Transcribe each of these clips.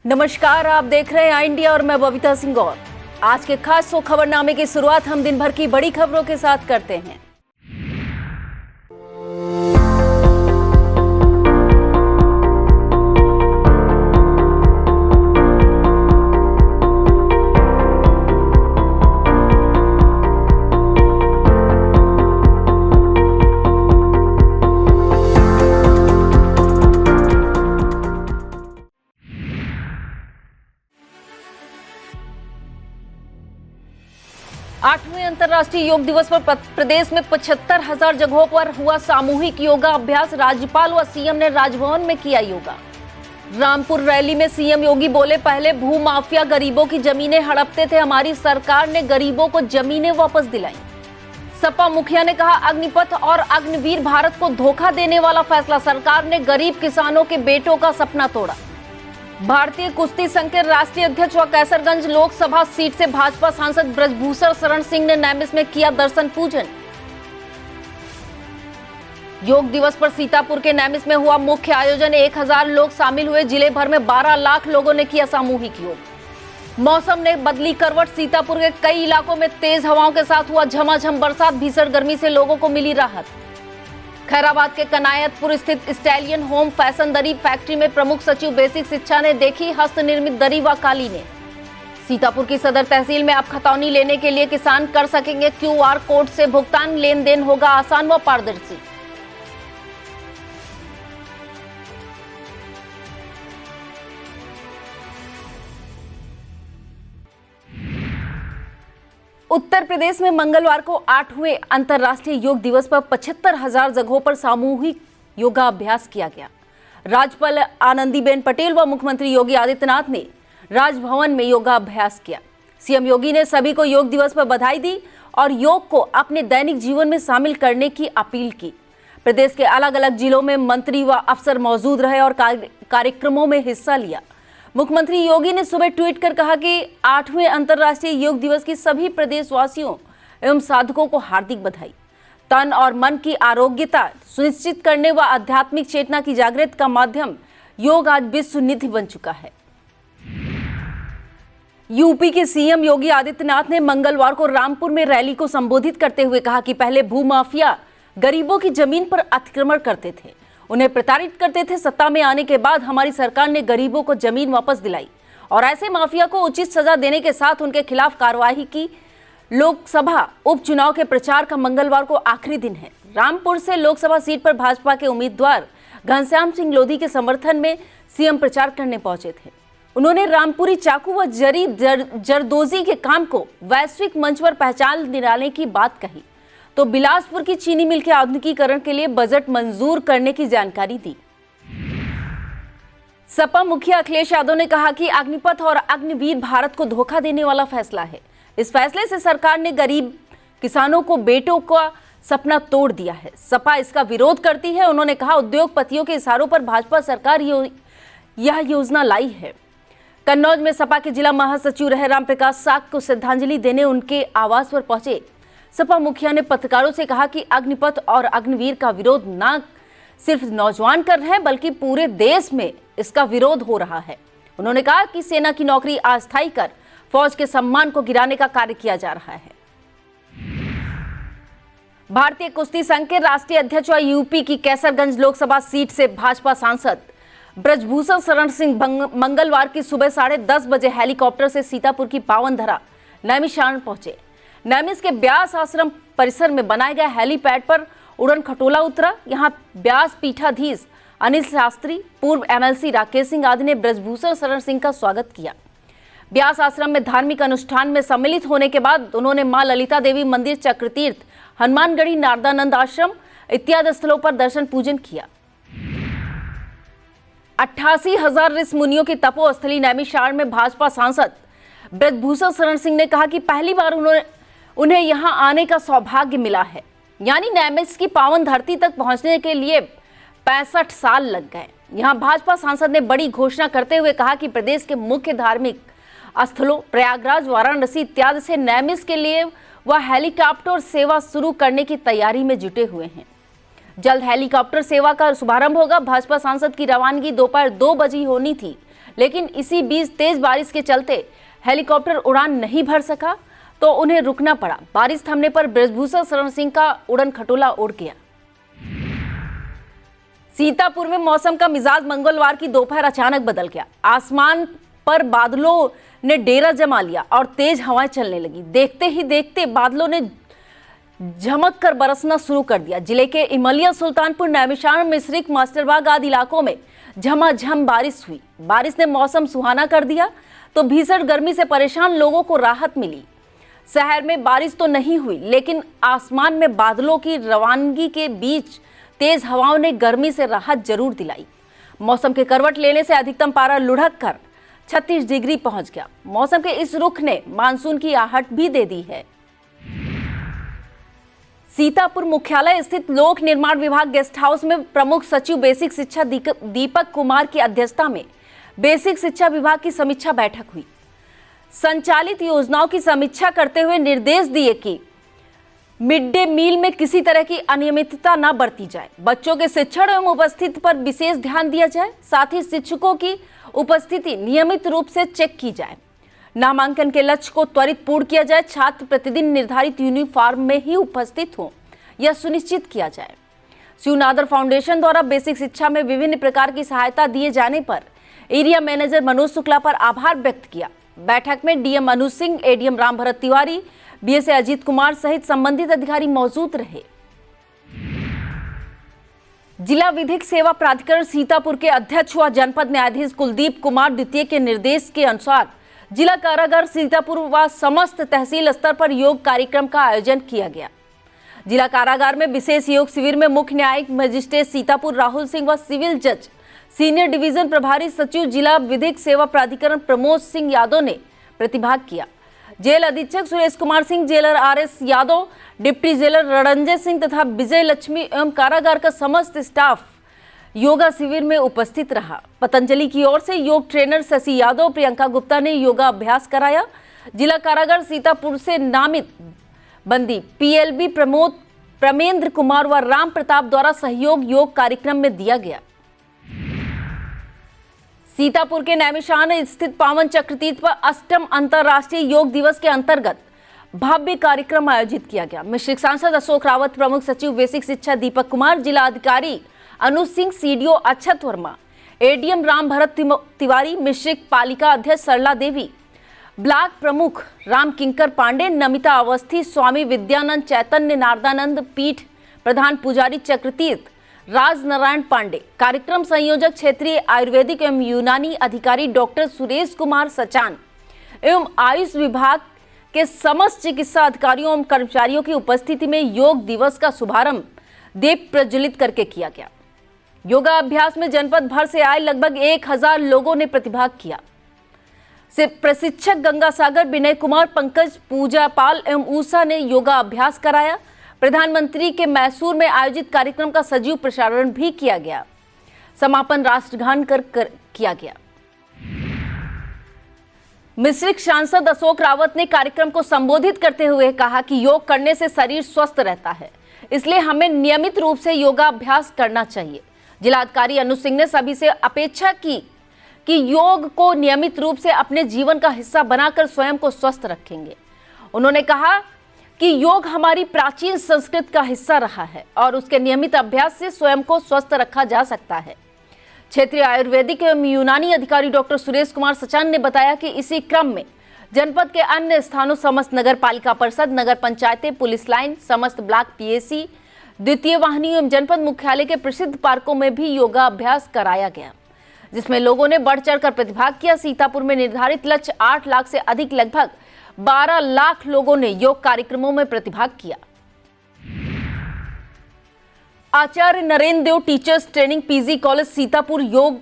नमस्कार, आप देख रहे हैं इंडिया और मैं बबीता सिंह। और आज के खास खबरनामे की शुरुआत हम दिन भर की बड़ी खबरों के साथ करते हैं। आठवें अंतर्राष्ट्रीय योग दिवस पर प्रदेश में 75,000 जगहों पर हुआ सामूहिक योगा अभ्यास। राज्यपाल व सीएम ने राजभवन में किया योगा। रामपुर रैली में सीएम योगी बोले, पहले भू माफिया गरीबों की जमीनें हड़पते थे, हमारी सरकार ने गरीबों को जमीनें वापस दिलाई। सपा मुखिया ने कहा, अग्निपथ और अग्निवीर भारत को धोखा देने वाला फैसला, सरकार ने गरीब किसानों के बेटों का सपना तोड़ा। भारतीय कुश्ती संघ के राष्ट्रीय अध्यक्ष व कैसरगंज लोकसभा सीट से भाजपा सांसद ब्रजभूषण शरण सिंह ने नैमिष में किया दर्शन पूजन। योग दिवस पर सीतापुर के नैमिष में हुआ मुख्य आयोजन। 1000 लोग शामिल हुए। जिले भर में 12 लाख लोगों ने किया सामूहिक योग। मौसम ने बदली करवट। सीतापुर के कई इलाकों में तेज हवाओं के साथ हुआ झमाझम बरसात। भीषण गर्मी से लोगों को मिली राहत। खैराबाद के कनायतपुर स्थित स्टैलियन होम फैशन दरी फैक्ट्री में प्रमुख सचिव बेसिक शिक्षा ने देखी हस्त निर्मित दरी व कालीनें। सीतापुर की सदर तहसील में अब खतौनी लेने के लिए किसान कर सकेंगे क्यूआर कोड से भुगतान। लेन देन होगा आसान व पारदर्शी। उत्तर प्रदेश में मंगलवार को 8वें अंतर्राष्ट्रीय योग दिवस पर 75,000 जगहों पर सामूहिक योगा अभ्यास किया गया। राज्यपाल आनंदीबेन पटेल व मुख्यमंत्री योगी आदित्यनाथ ने राजभवन में योगा अभ्यास किया। सीएम योगी ने सभी को योग दिवस पर बधाई दी और योग को अपने दैनिक जीवन में शामिल करने की अपील की। प्रदेश के अलग अलग जिलों में मंत्री व अफसर मौजूद रहे और कार्यक्रमों में हिस्सा लिया। मुख्यमंत्री योगी ने सुबह ट्वीट कर कहा कि 8वें अंतर्राष्ट्रीय योग दिवस की सभी प्रदेशवासियों एवं साधकों को हार्दिक बधाई। तन और मन की आरोग्यता सुनिश्चित करने व आध्यात्मिक चेतना की जागृति का माध्यम योग आज विश्व निधि बन चुका है। यूपी के सीएम योगी आदित्यनाथ ने मंगलवार को रामपुर में रैली को संबोधित करते हुए कहा कि पहले भूमाफिया गरीबों की जमीन पर अतिक्रमण करते थे, उन्हें प्रताड़ित करते थे। सत्ता में आने के बाद हमारी सरकार ने गरीबों को जमीन वापस दिलाई और ऐसे माफिया को उचित सजा देने के साथ उनके खिलाफ कार्रवाई की। लोकसभा उपचुनाव के प्रचार का मंगलवार को आखिरी दिन है। रामपुर से लोकसभा सीट पर भाजपा के उम्मीदवार घनश्याम सिंह लोधी के समर्थन में सीएम प्रचार करने पहुंचे थे। उन्होंने रामपुरी चाकू व जरी जरदोजी के काम को वैश्विक मंच पर पहचान दिलाने की बात कही तो बिलासपुर की चीनी मिल के आधुनिकीकरण के लिए बजट मंजूर करने की जानकारी दी। सपा मुखिया अखिलेश यादव ने कहा कि अग्निपथ और अग्निवीर भारत को धोखा देने वाला फैसला है। इस फैसले से सरकार ने गरीब किसानों को बेटों का सपना तोड़ दिया है। सपा इसका विरोध करती है। उन्होंने कहा, उद्योगपतियों के इशारों पर भाजपा सरकार यह योजना लाई है। कन्नौज में सपा के जिला महासचिव रहे रामप्रकाश साग को श्रद्धांजलि देने उनके आवास पर पहुंचे सपा मुखिया ने पत्रकारों से कहा कि अग्निपथ और अग्निवीर का विरोध न सिर्फ नौजवान कर रहे हैं बल्कि पूरे देश में इसका विरोध हो रहा है। उन्होंने कहा कि सेना की नौकरी अस्थायी कर फौज के सम्मान को गिराने का कार्य किया जा रहा है। भारतीय कुश्ती संघ के राष्ट्रीय अध्यक्ष और यूपी की कैसरगंज लोकसभा सीट से भाजपा सांसद ब्रजभूषण शरण सिंह मंगलवार की सुबह 10:30 बजे हेलीकॉप्टर से सीतापुर की पावन धरा नैमिषारण्य पहुंचे। नैमिष के ब्यास आश्रम परिसर में बनाए गए हेलीपैड पर उड़न खटोला उतरा। यहां ब्यास पीठाधीश अनिल शास्त्री, पूर्व एमएलसी राकेश सिंह आदि ने ब्रजभूषण शरण सिंह का स्वागत किया। ब्यास आश्रम में धार्मिक अनुष्ठान में सम्मिलित होने के बाद उन्होंने मां ललिता देवी मंदिर, चक्रतीर्थ, हनुमानगढ़ी, नारदानंद आश्रम इत्यादि स्थलों पर दर्शन पूजन किया। 88,000 ऋषि मुनियों की तपोस्थली नैमिषारण्य में भाजपा सांसद ब्रजभूषण शरण सिंह ने कहा कि पहली बार उन्हें यहां आने का सौभाग्य मिला है। यानी नैमिष की पावन धरती तक पहुंचने के लिए 65 साल लग गए। यहां भाजपा सांसद ने बड़ी घोषणा करते हुए कहा कि प्रदेश के मुख्य धार्मिक स्थलों प्रयागराज, वाराणसी इत्यादि से नैमिष के लिए वह हेलीकॉप्टर सेवा शुरू करने की तैयारी में जुटे हुए हैं। जल्द हेलीकॉप्टर सेवा का शुभारंभ होगा। भाजपा सांसद की रवानगी दोपहर 2 बजे होनी थी, लेकिन इसी बीच तेज बारिश के चलते हेलीकॉप्टर उड़ान नहीं भर सका तो उन्हें रुकना पड़ा। बारिश थमने पर बृजभूषण शरण सिंह का उड़न खटोला उड़ गया। सीतापुर में मौसम का मिजाज मंगलवार की दोपहर अचानक बदल गया। आसमान पर बादलों ने डेरा जमा लिया और तेज हवाएं चलने लगी। देखते ही देखते बादलों ने झमक कर बरसना शुरू कर दिया। जिले के इमलिया, सुल्तानपुर, नैमिषारण्य, मिश्रिक, मास्टरबाग आदि इलाकों में झमाझम बारिश हुई। बारिश ने मौसम सुहाना कर दिया तो भीषण गर्मी से परेशान लोगों को राहत मिली। शहर में बारिश तो नहीं हुई, लेकिन आसमान में बादलों की रवानगी के बीच तेज हवाओं ने गर्मी से राहत जरूर दिलाई। मौसम के करवट लेने से अधिकतम पारा लुढ़क कर 36 डिग्री पहुंच गया। मौसम के इस रुख ने मानसून की आहट भी दे दी है। सीतापुर मुख्यालय स्थित लोक निर्माण विभाग गेस्ट हाउस में प्रमुख सचिव बेसिक शिक्षा दीपक कुमार की अध्यक्षता में बेसिक शिक्षा विभाग की समीक्षा बैठक हुई। संचालित योजनाओं की समीक्षा करते हुए निर्देश दिए कि मिड डे मील में किसी तरह की अनियमितता न बरती जाए। बच्चों के शिक्षण एवं उपस्थिति पर विशेष ध्यान दिया जाए। साथ ही शिक्षकों की उपस्थिति नियमित रूप से चेक की जाए। नामांकन के लक्ष्य को त्वरित पूर्ण किया जाए। छात्र प्रतिदिन निर्धारित यूनिफॉर्म में ही उपस्थित हों, यह सुनिश्चित किया जाए। शिवनादर फाउंडेशन द्वारा बेसिक शिक्षा में विभिन्न प्रकार की सहायता दिए जाने पर एरिया मैनेजर मनोज शुक्ला पर आभार व्यक्त किया। बैठक में डीएम अनुज सिंह, एडीएम राम भरत तिवारी, बीएसए अजीत कुमार सहित संबंधित अधिकारी मौजूद रहे। जिला विधिक सेवा प्राधिकरण सीतापुर के अध्यक्ष व जनपद न्यायाधीश कुलदीप कुमार द्वितीय के निर्देश के अनुसार जिला कारागार सीतापुर व समस्त तहसील स्तर पर योग कार्यक्रम का आयोजन किया गया। जिला कारागार में विशेष योग शिविर में मुख्य न्यायिक मजिस्ट्रेट सीतापुर राहुल सिंह व सिविल जज सीनियर डिवीजन प्रभारी सचिव जिला विधिक सेवा प्राधिकरण प्रमोद सिंह यादव ने प्रतिभाग किया। जेल अधीक्षक Suresh Kumar Singh, jailer RS Yadav, deputy jailer Ranjay Singh तथा विजय लक्ष्मी एवं कारागार का समस्त स्टाफ योगा शिविर में उपस्थित रहा। पतंजलि की ओर से योग ट्रेनर शशि यादव, प्रियंका गुप्ता ने योगा अभ्यास कराया। जिला कारागार सीतापुर से नामित बंदी पीएलबी प्रमेंद्र कुमार व राम प्रताप द्वारा सहयोग योग कार्यक्रम में दिया गया। सीतापुर के नैमिषारण्य स्थित पावन चक्रतीर्थ पर अष्टम अंतर्राष्ट्रीय योग दिवस के अंतर्गत भव्य कार्यक्रम आयोजित किया गया। मिश्रिक सांसद अशोक रावत, प्रमुख सचिव बेसिक शिक्षा दीपक कुमार, जिला अधिकारी अनुज सिंह, सीडीओ अक्षत वर्मा, एडीएम राम भरत तिवारी, मिश्रिक पालिका अध्यक्ष सरला देवी, ब्लॉक प्रमुख राम किंकर पांडे, नमिता अवस्थी, स्वामी विद्यानंद चैतन्य नारदानंद पीठ प्रधान पुजारी चक्रतीर्थ राज नारायण पांडे, कार्यक्रम संयोजक क्षेत्रीय आयुर्वेदिक एवं यूनानी अधिकारी डॉक्टर सुरेश कुमार सचान एवं आयुष विभाग के समस्त चिकित्सा अधिकारियों एवं कर्मचारियों की उपस्थिति में योग दिवस का शुभारंभ दीप प्रज्वलित करके किया गया। योगा अभ्यास में जनपद भर से आए लगभग 1000 लोगों ने प्रतिभाग किया। प्रशिक्षक गंगासागर, विनय कुमार, पंकज, पूजा पाल एवं ऊषा ने योगा अभ्यास कराया। प्रधानमंत्री के मैसूर में आयोजित कार्यक्रम का सजीव प्रसारण भी किया गया। समापन राष्ट्रगान कर किया गया। मिश्रिक सांसद अशोक रावत ने कार्यक्रम को संबोधित करते हुए कहा कि योग करने से शरीर स्वस्थ रहता है, इसलिए हमें नियमित रूप से योगाभ्यास करना चाहिए। जिलाधिकारी अनुज सिंह ने सभी से अपेक्षा की कि योग को नियमित रूप से अपने जीवन का हिस्सा बनाकर स्वयं को स्वस्थ रखेंगे। उन्होंने कहा कि योग हमारी प्राचीन संस्कृति का हिस्सा रहा है और उसके नियमित अभ्यास से स्वयं को स्वस्थ रखा जा सकता है। क्षेत्रीय आयुर्वेदिक एवं यूनानी अधिकारी डॉक्टर सुरेश कुमार सचान ने बताया कि इसी क्रम में जनपद के अन्य स्थानों समस्त नगर पालिका परिषद, नगर पंचायतें, पुलिस लाइन, समस्त ब्लॉक पीएसी, द्वितीय वाहिनी एवं जनपद मुख्यालय के प्रसिद्ध पार्कों में भी योगा अभ्यास कराया गया, जिसमें लोगों ने बढ़ चढ़कर प्रतिभाग किया। सीतापुर में निर्धारित लक्ष्य 8 लाख से अधिक लगभग 12 लाख लोगों ने योग कार्यक्रमों में प्रतिभाग किया। Acharya Narendra Dev teachers training PG college Sitapur योग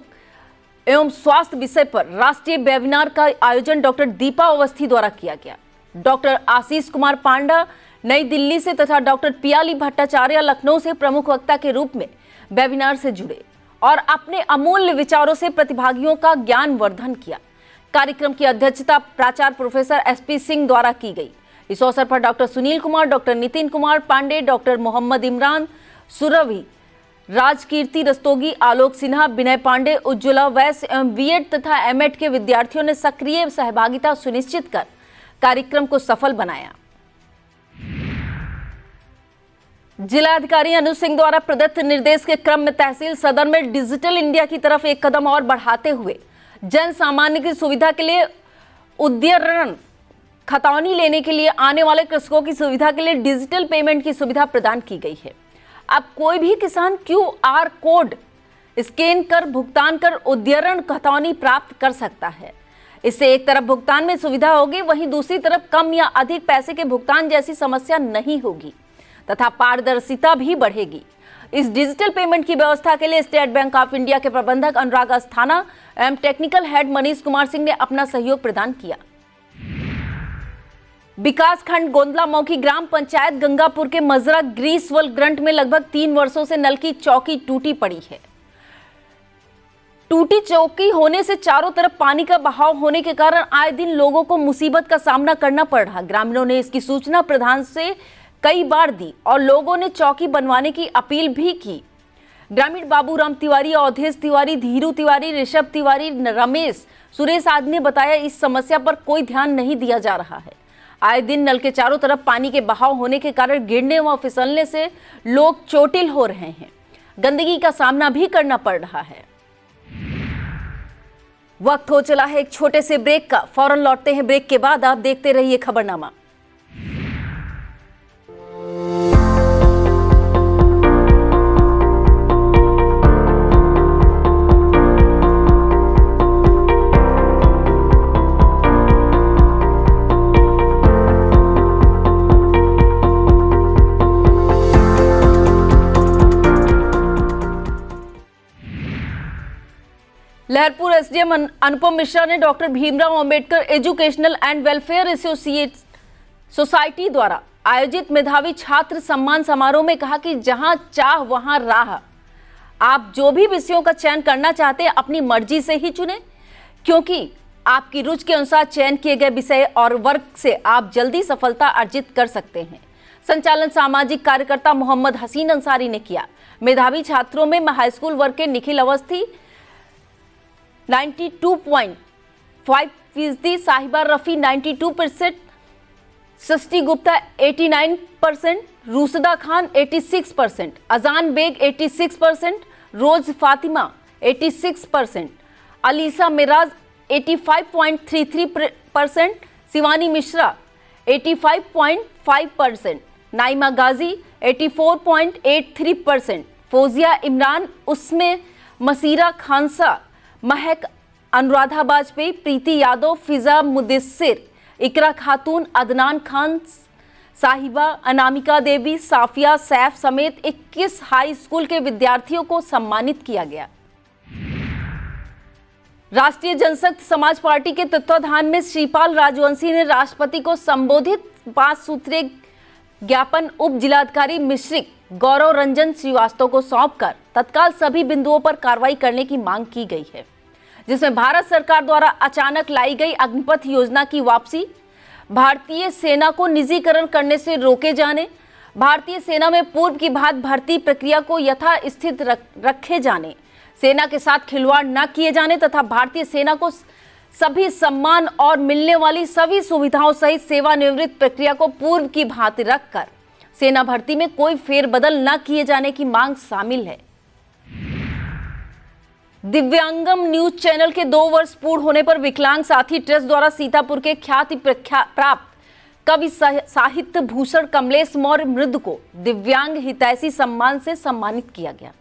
एवं स्वास्थ्य विषय पर राष्ट्रीय वेबिनार का आयोजन डॉक्टर दीपा अवस्थी द्वारा किया गया। डॉक्टर आशीष कुमार पांडा नई दिल्ली से तथा डॉक्टर पियाली भट्टाचार्य लखनऊ से प्रमुख वक्ता के रूप में वेबिनार से जुड़े और अपने अमूल्य विचारों से प्रतिभागियों का ज्ञान वर्धन किया। कार्यक्रम की अध्यक्षता प्राचार्य प्रोफेसर एसपी सिंह द्वारा की गई। इस अवसर पर doctor Sunil Kumar, doctor Nitin Kumar Pandey, doctor Mohammad Imran, Surabhi, Rajkirti Rastogi, Alok Sinha, Vinay Pandey, Ujjwala Vais एवं बीएड तथा एमएड के विद्यार्थियों ने सक्रिय सहभागिता सुनिश्चित कर कार्यक्रम को सफल बनाया। जिलाधिकारी अनुज सिंह द्वारा प्रदत्त निर्देश के क्रम में तहसील सदर में डिजिटल इंडिया की तरफ एक कदम और बढ़ाते हुए जन सामान्य की सुविधा के लिए उद्यरण खतौनी लेने के लिए आने वाले कृषकों की सुविधा के लिए डिजिटल पेमेंट की सुविधा प्रदान की गई है। अब कोई भी किसान QR कोड स्कैन कर भुगतान कर उद्यरण खतौनी प्राप्त कर सकता है। इससे एक तरफ भुगतान में सुविधा होगी, वहीं दूसरी तरफ कम या अधिक पैसे के भुगतान जैसी समस्या नहीं होगी तथा पारदर्शिता भी बढ़ेगी। इस डिजिटल पेमेंट की व्यवस्था के लिए स्टेट बैंक ऑफ इंडिया के प्रबंधक अनुराग अस्थाना एवं टेक्निकल हेड मनीष कुमार सिंह ने अपना सहयोग प्रदान किया। विकास खंड गोंदला मौखी ग्राम पंचायत गंगापुर के मजरा ग्रीसवल ग्रंट में लगभग 3 वर्षों से नल की चौकी टूटी पड़ी है। टूटी चौकी होने से चारों तरफ पानी का बहाव होने के कारण आए दिन लोगों को मुसीबत का सामना करना पड़ रहा। ग्रामीणों ने इसकी सूचना प्रधान से कई बार दी और लोगों ने चौकी बनवाने की अपील भी की। ग्रामीण बाबूराम तिवारी, अवधेश तिवारी, धीरू तिवारी, ऋषभ तिवारी, रमेश, सुरेश आदि ने बताया इस समस्या पर कोई ध्यान नहीं दिया जा रहा है। आए दिन नल के चारों तरफ पानी के बहाव होने के कारण गिरने व फिसलने से लोग चोटिल हो रहे हैं, गंदगी का सामना भी करना पड़ रहा है। वक्त हो चला है एक छोटे से ब्रेक का, फौरन लौटते हैं ब्रेक के बाद। आप देखते रहिए खबरनामा। लहरपुर एसडीएम अनुपम मिश्रा ने doctor Bhimrao Ambedkar educational and welfare associate society द्वारा आयोजित मेधावी छात्र सम्मान समारोह में कहा कि जहां चाह वहां राह। आप जो भी विषयों का चयन करना चाहते हैं अपनी मर्जी से ही चुनें, क्योंकि आपकी रुचि के अनुसार चयन किए गए विषय और वर्ग से आप जल्दी सफलता अर्जित कर सकते हैं। संचालन सामाजिक कार्यकर्ता मोहम्मद हसीन अंसारी ने किया। मेधावी छात्रों में हाईस्कूल वर्ग के निखिल अवस्थी 92.5%, साहिबा रफी 92%, सृष्टि गुप्ता 89%, रूसदा खान 86%, अजान बेग 86%, रोज फातिमा 86%, अलीसा मिराज 85.33%, शिवानी मिश्रा 85.5%, नाइमा गाजी 84.83%, फौजिया इमरान, उसमें मसीरा खानसा, महक, अनुराधा बाजपेयी, प्रीति यादव, फिजा मुदस्सिर, इकरा खातून, अदनान खान साहिबा, अनामिका देवी, साफिया सैफ समेत 21 हाई स्कूल के विद्यार्थियों को सम्मानित किया गया। राष्ट्रीय जनशक्ति समाज पार्टी के तत्वाधान में श्रीपाल राजवंशी ने राष्ट्रपति को संबोधित 5 सूत्रीय ज्ञापन उप जिलाधिकारी मिश्रिक गौरव रंजन श्रीवास्तव को सौंपकर तत्काल सभी बिंदुओं पर कार्रवाई करने की मांग की गई है, जिसमें भारत सरकार द्वारा अचानक लाई गई अग्निपथ योजना की वापसी, भारतीय सेना को निजीकरण करने से रोके जाने, भारतीय सेना में पूर्व की भांति भर्ती प्रक्रिया को यथास्थित रखे जाने, सेना के साथ खिलवाड़ न किए जाने तथा भारतीय सेना को सभी सम्मान और मिलने वाली सभी सुविधाओं सहित सेवानिवृत्त प्रक्रिया को पूर्व की भांति रखकर सेना भर्ती में कोई फेरबदल न किए जाने की मांग शामिल है। दिव्यांगम न्यूज चैनल के 2 वर्ष पूर्ण होने पर विकलांग साथी ट्रस्ट द्वारा सीतापुर के ख्याति प्राप्त कवि साहित्य भूषण कमलेश मौर्य मृद को दिव्यांग हितैषी सम्मान से सम्मानित किया गया।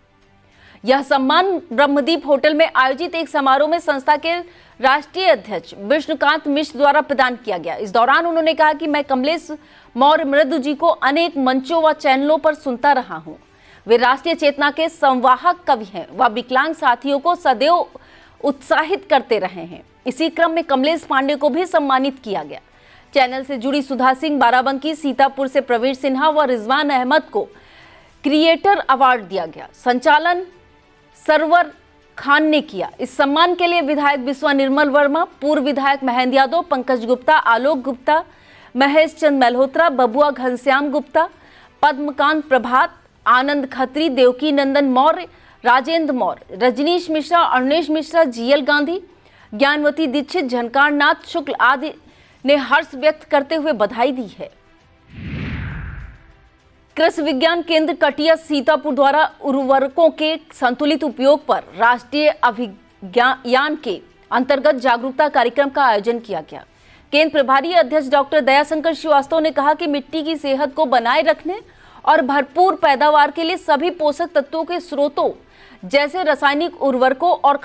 यह सम्मान ब्रह्मदीप होटल में आयोजित एक समारोह में संस्था के राष्ट्रीय अध्यक्ष विष्णुकांत मिश्र द्वारा प्रदान किया गया। इस दौरान उन्होंने कहा कि मैं कमलेश मौर्य मृद जी को अनेक मंचों व चैनलों पर सुनता रहा हूं। वे राष्ट्रीय चेतना के संवाहक कवि हैं व विकलांग साथियों को सदैव उत्साहित करते रहे हैं। इसी क्रम में कमलेश पांडे को भी सम्मानित किया गया। चैनल से जुड़ी सुधा सिंह बाराबंकी, सीतापुर से प्रवीण सिन्हा व रिजवान अहमद को क्रिएटर अवार्ड दिया गया। संचालन सरवर खान ने किया। इस सम्मान के लिए विधायक बिस्वा निर्मल वर्मा, पूर्व विधायक महेंद्र यादव, पंकज गुप्ता, आलोक गुप्ता, महेश चंद मल्होत्रा, बबुआ घनश्याम गुप्ता, पद्मकांत प्रभात, आनंद खत्री, देवकी नंदन मौर्य, राजेंद्र मौर्य, रजनीश मिश्रा, अरुणेश मिश्रा, जीएल गांधी, ज्ञानवती दीक्षित, झनकार नाथ शुक्ल आदि ने हर्ष व्यक्त करते हुए बधाई दी है। कृषि विज्ञान केंद्र कटिया सीतापुर द्वारा उर्वरकों के संतुलित उपयोग पर राष्ट्रीय अभियान के अंतर्गत जागरूकता कार्यक्रम का आयोजन किया गया। केंद्र प्रभारी अध्यक्ष डॉक्टर दयाशंकर श्रीवास्तव ने कहा कि मिट्टी की सेहत को बनाए रखने और भरपूर पैदावार के लिए सभी पोषक तत्वों के स्रोतों जैसे रासायनिक उर्वरकों और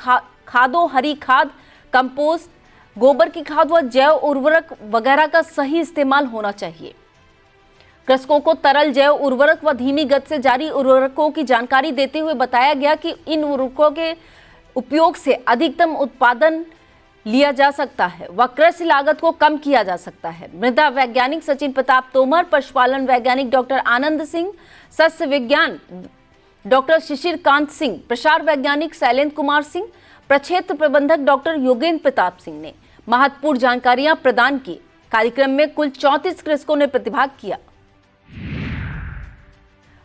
खादों, हरी खाद, कंपोस्ट, गोबर की खाद व जैव उर्वरक वगैरह का सही इस्तेमाल होना चाहिए। कृषकों को तरल जैव उर्वरक व धीमी गति से जारी उर्वरकों की जानकारी देते हुए बताया गया कि इन उर्वरकों के उपयोग से अधिकतम उत्पादन लिया जा सकता है व कृषि लागत को कम किया जा सकता है। मृदा वैज्ञानिक सचिन प्रताप तोमर, पशुपालन वैज्ञानिक डॉक्टर आनंद सिंह, सस्य विज्ञान डॉक्टर शिशिर कांत सिंह, प्रसार वैज्ञानिक शैलेंद्र कुमार सिंह, प्रक्षेत्र प्रबंधक डॉक्टर योगेंद्र प्रताप सिंह ने महत्वपूर्ण जानकारियां प्रदान की। कार्यक्रम में कुल 34 कृषकों ने प्रतिभाग किया।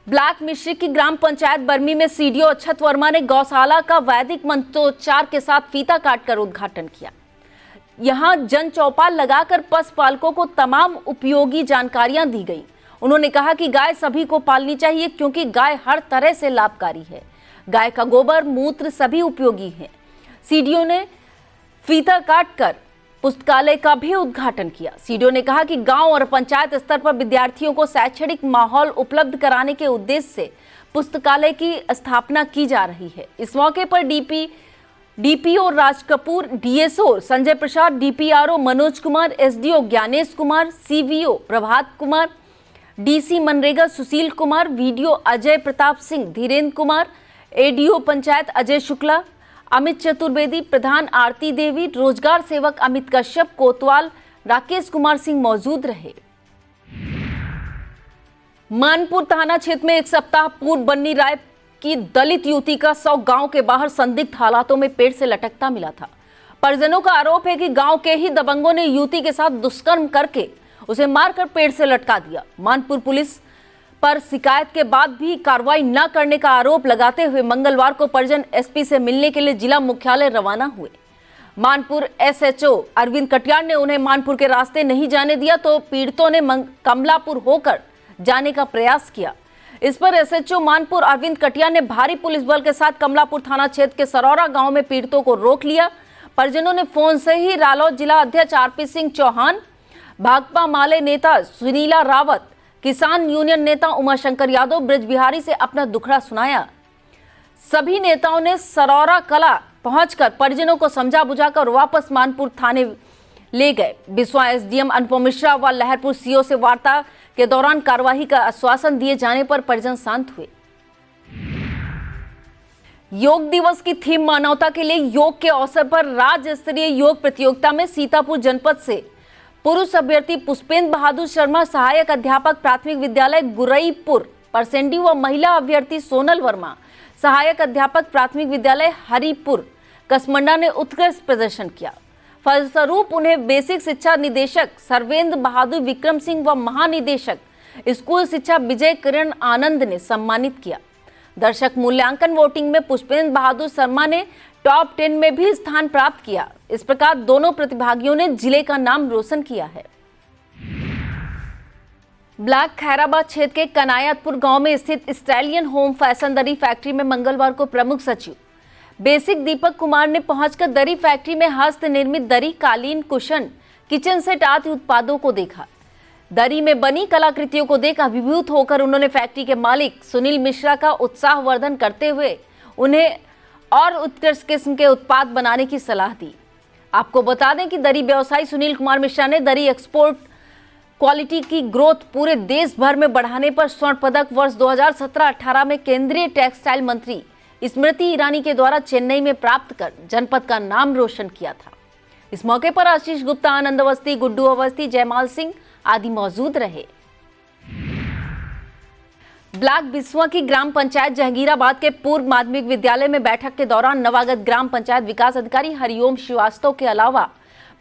ब्लैक मिश्री की ग्राम पंचायत बर्मी में सीडीओ अक्षत वर्मा ने गौशाला का वैदिक मंत्रोच्चार के साथ फीता काटकर उद्घाटन किया। यहां जन चौपाल लगाकर पशुपालकों को तमाम उपयोगी जानकारियां दी गई। उन्होंने कहा कि गाय सभी को पालनी चाहिए क्योंकि गाय हर तरह से लाभकारी है। गाय का गोबर, मूत्र सभी उपयोगी है। सीडीओ ने फीता काटकर पुस्तकालय का भी उद्घाटन किया। सीडीओ ने कहा कि गांव और पंचायत स्तर पर विद्यार्थियों को शैक्षणिक माहौल उपलब्ध कराने के उद्देश्य से पुस्तकालय की स्थापना की जा रही है। इस मौके पर DPO Raj Kapoor, DSO Sanjay Prasad, DPRO Manoj Kumar, SDO Gyanesh Kumar, सीवीओ Prabhat Kumar, DC MNREGA Sushil Kumar, video Ajay Pratap Singh, Dhirendra Kumar, ADO panchayat Ajay Shukla, Amit Chaturvedi, प्रधान आरती देवी, रोजगार सेवक अमित कश्यप, कोतवाल राकेश कुमार सिंह मौजूद रहे। मानपुर थाना क्षेत्र में एक सप्ताह पूर्व बन्नी राय की दलित युवती का शव गांव के बाहर संदिग्ध हालातों में पेड़ से लटकता मिला था। परिजनों का आरोप है कि गांव के ही दबंगों ने युवती के साथ दुष्कर्म करके उसे मारकर पेड़ से लटका दिया। मानपुर पुलिस पर शिकायत के बाद भी कार्रवाई न करने का आरोप लगाते हुए मंगलवार को परिजन एसपी से मिलने के लिए जिला मुख्यालय रवाना हुए। मानपुर एसएचओ अरविंद कटियार ने उन्हें मानपुर के रास्ते नहीं जाने दिया तो पीड़ितों ने कमलापुर होकर जाने का प्रयास किया। इस पर एसएचओ मानपुर अरविंद कटियार ने भारी पुलिस बल के साथ कमलापुर थाना क्षेत्र के सरौरा गांव में पीड़ितों को रोक लिया। परिजनों ने फोन से ही रालोद जिला अध्यक्ष आरपी सिंह चौहान, भाकपा माले नेता सुनीला रावत, किसान यूनियन नेता उमाशंकर यादव, ब्रज बिहारी से अपना दुखड़ा सुनाया। सभी नेताओं ने सरौरा कला पहुंचकर परिजनों को समझा बुझाकर वापस मानपुर थाने ले गए। बिस्वा एसडीएम अनुपम मिश्रा व लहरपुर सीओ से वार्ता के दौरान कार्यवाही का आश्वासन दिए जाने पर परिजन शांत हुए। योग दिवस की थीम मानवता के लिए योग के अवसर पर राज्य स्तरीय योग प्रतियोगिता में सीतापुर जनपद से पुरुष अभ्यर्थी पुष्पेंद्र बहादुर शर्मा सहायक अध्यापक प्राथमिक विद्यालय गुरईपुर परसेंडी व महिला अभ्यर्थी सोनल वर्मा सहायक अध्यापक प्राथमिक विद्यालय हरिपुर कसमंडा ने उत्कृष्ट प्रदर्शन किया। फलस्वरूप उन्हें बेसिक शिक्षा निदेशक सर्वेंद्र बहादुर विक्रम सिंह व महानिदेशक स्कूल शिक्षा विजय किरण आनंद ने सम्मानित किया। दर्शक मूल्यांकन वोटिंग में पुष्पेंद्र बहादुर शर्मा ने टॉप 10 में भी स्थान प्राप्त किया। इस प्रकार दोनों प्रतिभागियों ने जिले का नाम रोशन किया है। ब्लैक खैराबाद क्षेत्र के कनायतपुर गांव में स्थित स्टालियन होम फैशन दरी फैक्ट्री में मंगलवार को प्रमुख सचिव बेसिक दीपक कुमार ने पहुंचकर दरी फैक्ट्री में हस्त निर्मित दरी, कालीन, कुशन, किचन सेट आदि उत्पादों को देखा। दरी में बनी कलाकृतियों को देख अभिभूत होकर उन्होंने फैक्ट्री के मालिक सुनील मिश्रा का उत्साहवर्धन करते हुए उन्हें और उत्कृष्ट किस्म के उत्पाद बनाने की सलाह दी। आपको बता दें कि दरी व्यवसायी सुनील कुमार मिश्रा ने दरी एक्सपोर्ट क्वालिटी की ग्रोथ पूरे देश भर में बढ़ाने पर स्वर्ण पदक वर्ष 2017-18 में केंद्रीय टेक्सटाइल मंत्री स्मृति ईरानी के द्वारा चेन्नई में प्राप्त कर जनपद का नाम रोशन किया था। इस मौके पर आशीष गुप्ता, आनंद अवस्थी, गुड्डू अवस्थी, जयमाल सिंह आदि मौजूद रहे। ब्लॉक बिस्वा की ग्राम पंचायत जहांगीराबाद के पूर्व माध्यमिक विद्यालय में बैठक के दौरान नवागत ग्राम पंचायत विकास अधिकारी हरिओम श्रीवास्तव के अलावा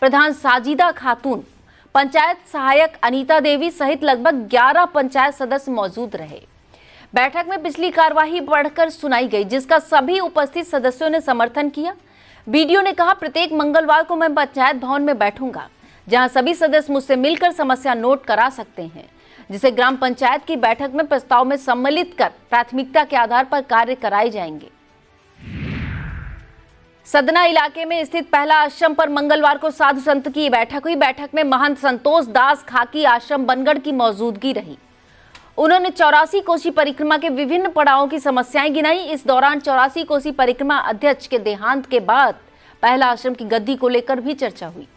प्रधान साजिदा खातून, पंचायत सहायक अनीता देवी सहित लगभग 11 पंचायत सदस्य मौजूद रहे। बैठक में पिछली कार्यवाही पढ़कर सुनाई गई, जिसका सभी उपस्थित सदस्यों ने समर्थन किया। बीडीओ ने कहा, प्रत्येक मंगलवार को मैं पंचायत भवन में बैठूंगा, जहां सभी सदस्य मुझसे मिलकर समस्या नोट करा सकते हैं, जिसे ग्राम पंचायत की बैठक में प्रस्ताव में सम्मिलित कर प्राथमिकता के आधार पर कार्य कराए जाएंगे। सदना इलाके में स्थित पहला आश्रम पर मंगलवार को साधु संत की बैठक हुई। बैठक में महंत संतोष दास खाकी आश्रम बनगढ़ की मौजूदगी रही। उन्होंने 84 कोसी परिक्रमा के विभिन्न पड़ावों की समस्याएं गिनाई। इस दौरान 84 कोसी परिक्रमा अध्यक्ष के देहांत के बाद पहला आश्रम की गद्दी को लेकर भी चर्चा हुई।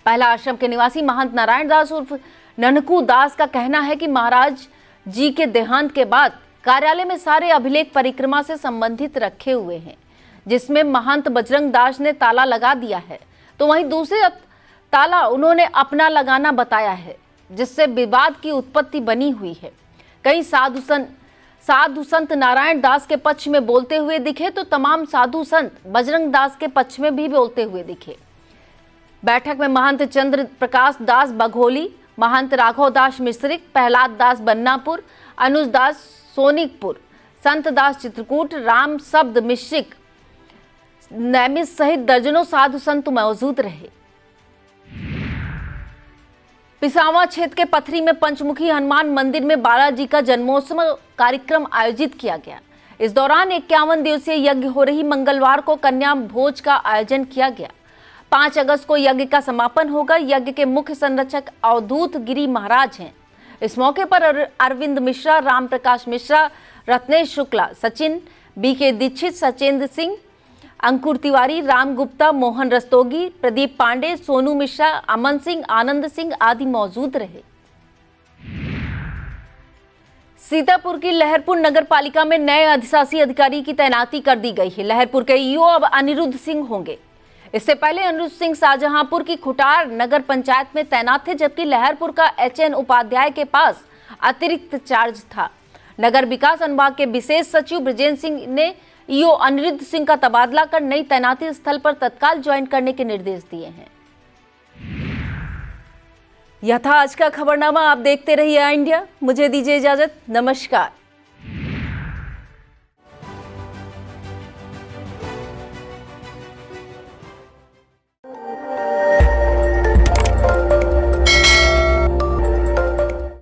पहला आश्रम के निवासी महंत नारायण दास उर्फ ननकू दास का कहना है कि महाराज जी के देहांत के बाद कार्यालय में सारे अभिलेख परिक्रमा से संबंधित रखे हुए हैं, जिसमें महंत बजरंग दास ने ताला लगा दिया है, तो वहीं दूसरे ताला उन्होंने अपना लगाना बताया है, जिससे विवाद की उत्पत्ति बनी हुई है। कई साधु संत नारायण दास के पक्ष में बोलते हुए दिखे, तो तमाम साधु संत बजरंग दास के पक्ष में भी बोलते हुए दिखे। बैठक में महंत चंद्र प्रकाश दास बघोली, महंत राघव दास मिश्रिक, प्रहलाद दास बन्नापुर, अनुज दास सोनिकपुर, संत दास चित्रकूट, राम शब्द मिश्रिक, नैमिष सहित दर्जनों साधु संत मौजूद रहे। पिसावा क्षेत्र के पथरी में पंचमुखी हनुमान मंदिर में बालाजी का जन्मोत्सव कार्यक्रम आयोजित किया गया। इस दौरान 51 दिवसीय यज्ञ हो रही मंगलवार को कन्या भोज का आयोजन किया गया। 5 अगस्त को यज्ञ का समापन होगा। यज्ञ के मुख्य संरक्षक अवधूत गिरी महाराज हैं। इस मौके पर अरविंद मिश्रा, राम प्रकाश मिश्रा, रत्नेश शुक्ला, सचिन, बीके दीक्षित, सचेंद्र सिंह, अंकुर तिवारी, राम गुप्ता, मोहन रस्तोगी, प्रदीप पांडे, सोनू मिश्रा, अमन सिंह, आनंद सिंह आदि मौजूद रहे। सीतापुर की लहरपुर नगर पालिका में नए अधिशासी अधिकारी की तैनाती कर दी गई है। लहरपुर के ईओ अब अनिरुद्ध सिंह होंगे। इससे पहले अनिरुद्ध सिंह शाहजहांपुर की खुटार नगर पंचायत में तैनात थे, जबकि लहरपुर का एचएन उपाध्याय के पास अतिरिक्त चार्ज था। नगर विकास अनुभाग के विशेष सचिव ब्रजेंद्र सिंह ने ईओ अनिरुद्ध सिंह का तबादला कर नई तैनाती स्थल पर तत्काल ज्वाइन करने के निर्देश दिए हैं। यह था आज का खबरनामा। आप देखते रहिए इंडिया। मुझे दीजिए इजाजत। नमस्कार।